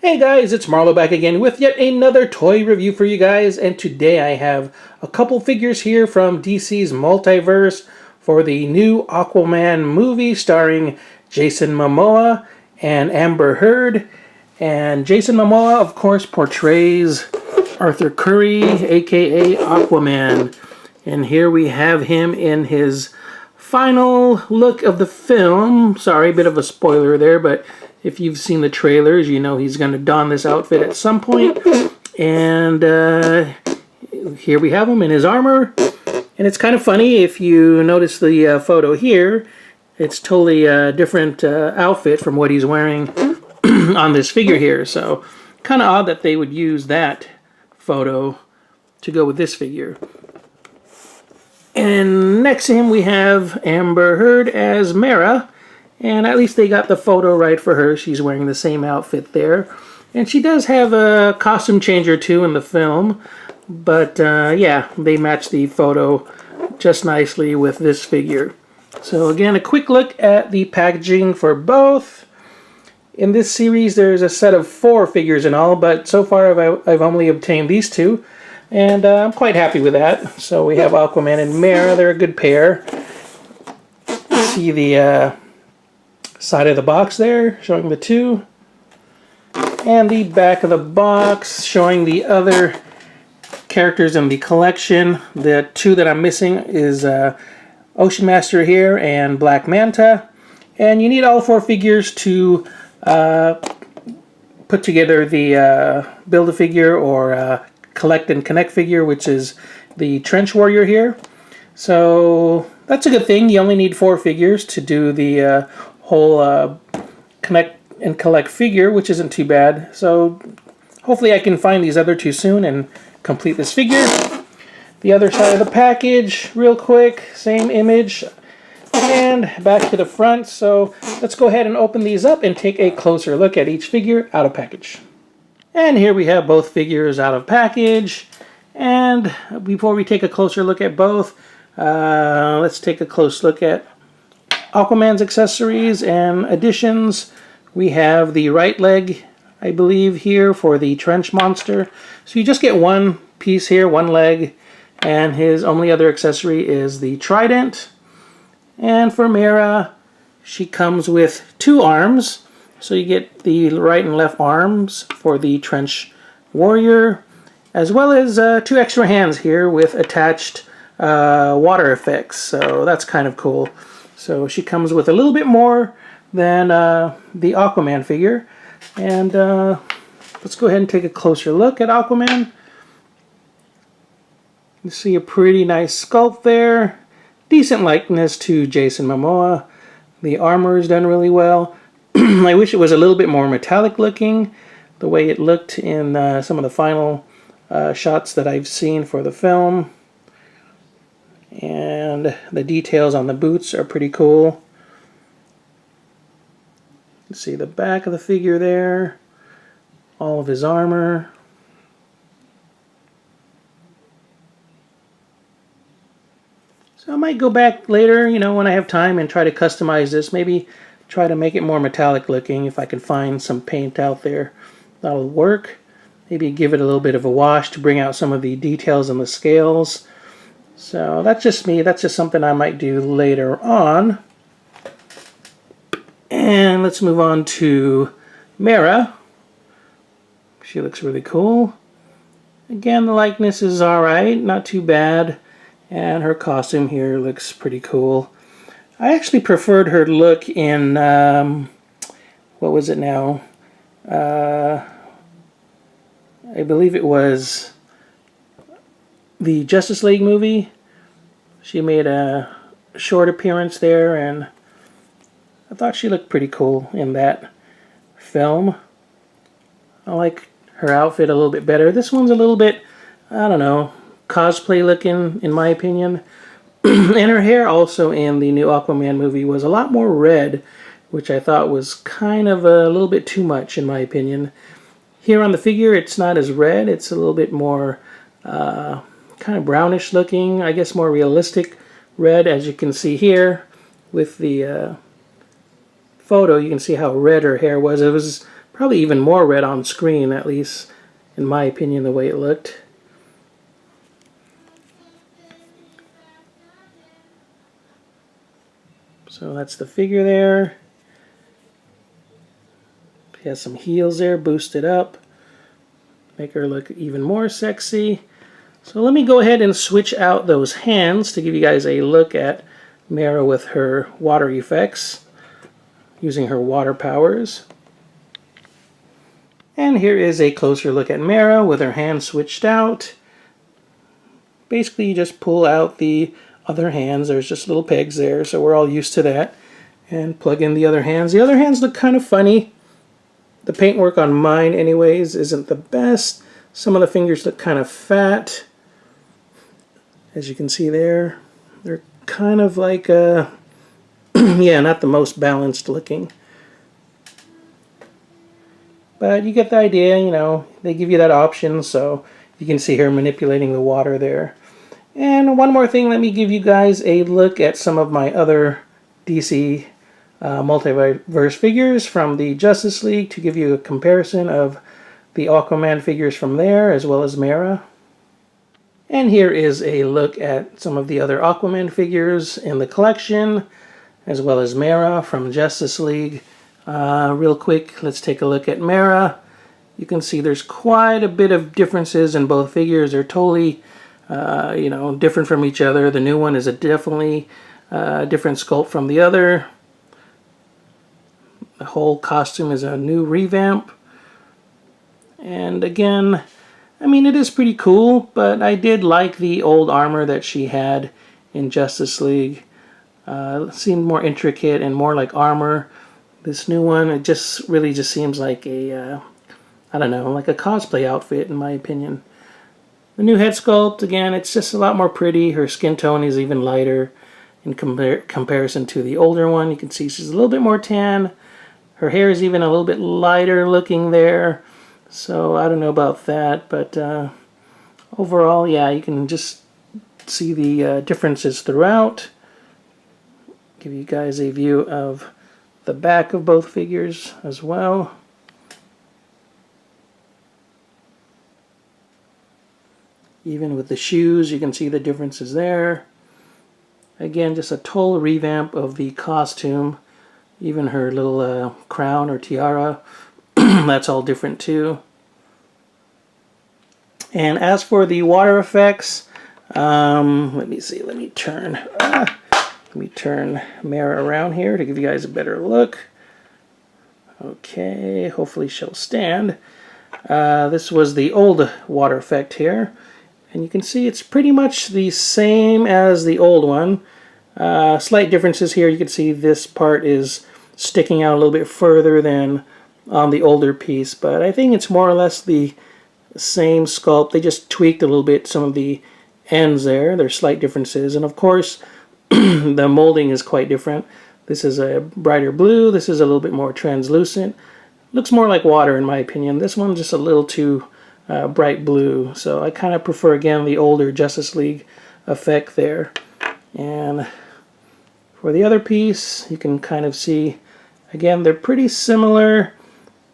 Hey guys, it's Marlo back again with yet another toy review for you guys, and today I have a couple figures here from DC's Multiverse for the new Aquaman movie starring Jason Mamoa and Amber Heard. And Jason Mamoa, of course, portrays Arthur Curry, aka Aquaman. And here we have him in his final look of the film. Sorry, a bit of a spoiler there, but if you've seen the trailers, you know he's going to don this outfit at some point. And here we have him in his armor. And it's kind of funny, if you notice the photo here, it's totally a different outfit from what he's wearing on this figure here. So kind of odd that they would use that photo to go with this figure. And next to him we have Amber Heard as Mera. And at least they got the photo right for her. She's wearing the same outfit there. And she does have a costume change or two in the film. But yeah, they match the photo just nicely with this figure. So again, a quick look at the packaging for both. In this series, there's a set of 4 figures in all, but so far I've only obtained these 2. And I'm quite happy with that. So we have Aquaman and Mera. They're a good pair. See the side of the box there, showing the 2. And the back of the box, showing the other characters in the collection. The 2 that I'm missing is Ocean Master here and Black Manta. And you need all 4 figures to put together the Build-A-Figure or Collect and Connect figure, which is the Trench Warrior here. So that's a good thing. You only need 4 figures to do the whole Connect and Collect figure, which isn't too bad. So hopefully I can find these other 2 soon and complete this figure. The other side of the package, real quick, same image. And back to the front. So let's go ahead and open these up and take a closer look at each figure out of package. And here we have both figures out of package. And before we take a closer look at both, let's take a close look at Aquaman's accessories and additions. We have the right leg, I believe, here for the trench monster. So you just get one piece here, one leg, and his only other accessory is the trident. And for Mera, she comes with 2 arms. So you get the right and left arms for the trench warrior, as well as 2 extra hands here with attached water effects. So that's kind of cool. So she comes with a little bit more than the Aquaman figure. And let's go ahead and take a closer look at Aquaman. You see a pretty nice sculpt there. Decent likeness to Jason Mamoa. The armor is done really well. I wish it was a little bit more metallic looking, the way it looked in some of the final shots that I've seen for the film. And the details on the boots are pretty cool. You can see the back of the figure there, all of his armor. So I might go back later, you know, when I have time and try to customize this. Maybe try to make it more metallic looking. If I can find some paint out there, that'll work. Maybe give it a little bit of a wash to bring out some of the details on the scales. So that's just me. That's just something I might do later on. And let's move on to Mera. She looks really cool. Again, the likeness is alright, not too bad. And her costume here looks pretty cool. I actually preferred her look in, what was it now? I believe it was the Justice League movie. She made a short appearance there, and I thought she looked pretty cool in that film. I like her outfit a little bit better. This one's a little bit, I don't know, cosplay looking in my opinion. And her hair also in the new Aquaman movie was a lot more red, which I thought was kind of a little bit too much in my opinion. Here on the figure it's not as red, it's a little bit more kind of brownish looking, I guess more realistic red, as you can see here with the photo. You can see how red her hair was. It was Probably even more red on screen, at least in my opinion, the way it looked. So that's the figure there. She has some heels there, boosted up. Make her look even more sexy. So let me go ahead and switch out those hands to give you guys a look at Mera with her water effects, using her water powers. And here is a closer look at Mera with her hands switched out. Basically, you just pull out the other hands. There's just little pegs there, so we're all used to that. And plug in the other hands. The other hands look kind of funny. The paintwork on mine, anyways, isn't the best. Some of the fingers look kind of fat. As you can see there, they're kind of like, yeah, not the most balanced looking. But you get the idea, you know, they give you that option, so you can see her manipulating the water there. And one more thing, let me give you guys a look at some of my other DC Multiverse figures from the Justice League to give you a comparison of the Aquaman figures from there as well as Mera. And here is a look at some of the other Aquaman figures in the collection as well as Mera from Justice League. Real quick, let's take a look at Mera. You can see there's quite a bit of differences in both figures. They're totally you know, different from each other. The new one is a definitely different sculpt from the other. The whole costume is a new revamp. And again, I mean, it is pretty cool, but I did like the old armor that she had in Justice League. It seemed more intricate and more like armor. This new one, it just really just seems like a, I don't know, like a cosplay outfit in my opinion. The new head sculpt, again, it's just a lot more pretty. Her skin tone is even lighter in comparison to the older one. You can see she's a little bit more tan. Her hair is even a little bit lighter looking there. So I don't know about that, but overall, yeah, you can just see the differences throughout. Give you guys a view of the back of both figures as well. Even with the shoes, you can see the differences there. Again, just a total revamp of the costume. Even her little crown or tiara, that's all different too. And as for the water effects, let me see, let me turn Mera around here to give you guys a better look. Okay, hopefully she'll stand. This was the old water effect here. And you can see it's pretty much the same as the old one. Slight differences here. You can see this part is sticking out a little bit further than on the older piece. But I think it's more or less the same sculpt. They just tweaked a little bit some of the ends there. There's slight differences. And of course, the molding is quite different. This is a brighter blue. This is a little bit more translucent. Looks more like water in my opinion. This one's just a little too bright blue. So I kind of prefer, again, the older Justice League effect there. And for the other piece, you can kind of see, again, they're pretty similar.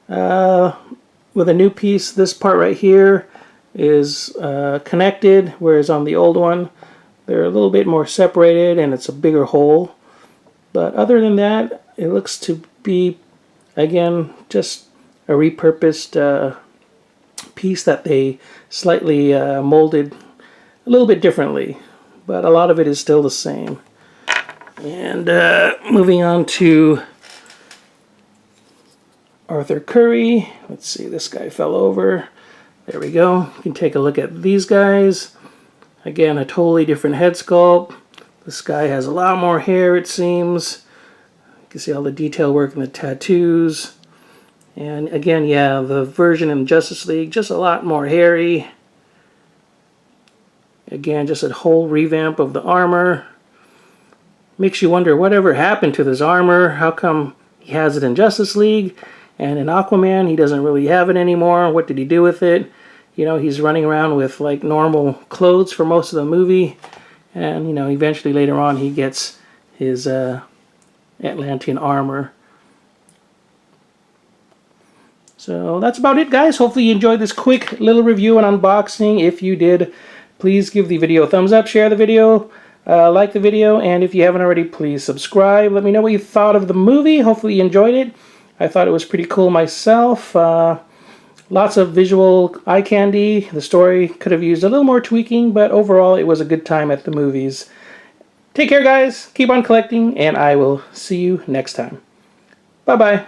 With a new piece, this part right here is connected, whereas on the old one, they're a little bit more separated and it's a bigger hole. But other than that, it looks to be, again, just a repurposed piece that they slightly molded a little bit differently, but a lot of it is still the same. And moving on to Arthur Curry. Let's see, this guy fell over. There we go. You can take a look at these guys. Again, a totally different head sculpt. This guy has a lot more hair, it seems. You can see all the detail work in the tattoos. And again, yeah, the version in Justice League, just a lot more hairy. Again, just a whole revamp of the armor. Makes you wonder whatever happened to this armor. How come he has it in Justice League and in Aquaman he doesn't really have it anymore? What did he do with it? You know, he's running around with like normal clothes for most of the movie. And, you know, eventually later on he gets his Atlantean armor. So that's about it, guys. Hopefully you enjoyed this quick little review and unboxing. If you did, please give the video a thumbs up, share the video, like the video, and if you haven't already, please subscribe. Let me know what you thought of the movie. Hopefully you enjoyed it. I thought it was pretty cool myself. Lots of visual eye candy. The story could have used a little more tweaking, but overall it was a good time at the movies. Take care, guys. Keep on collecting, and I will see you next time. Bye-bye.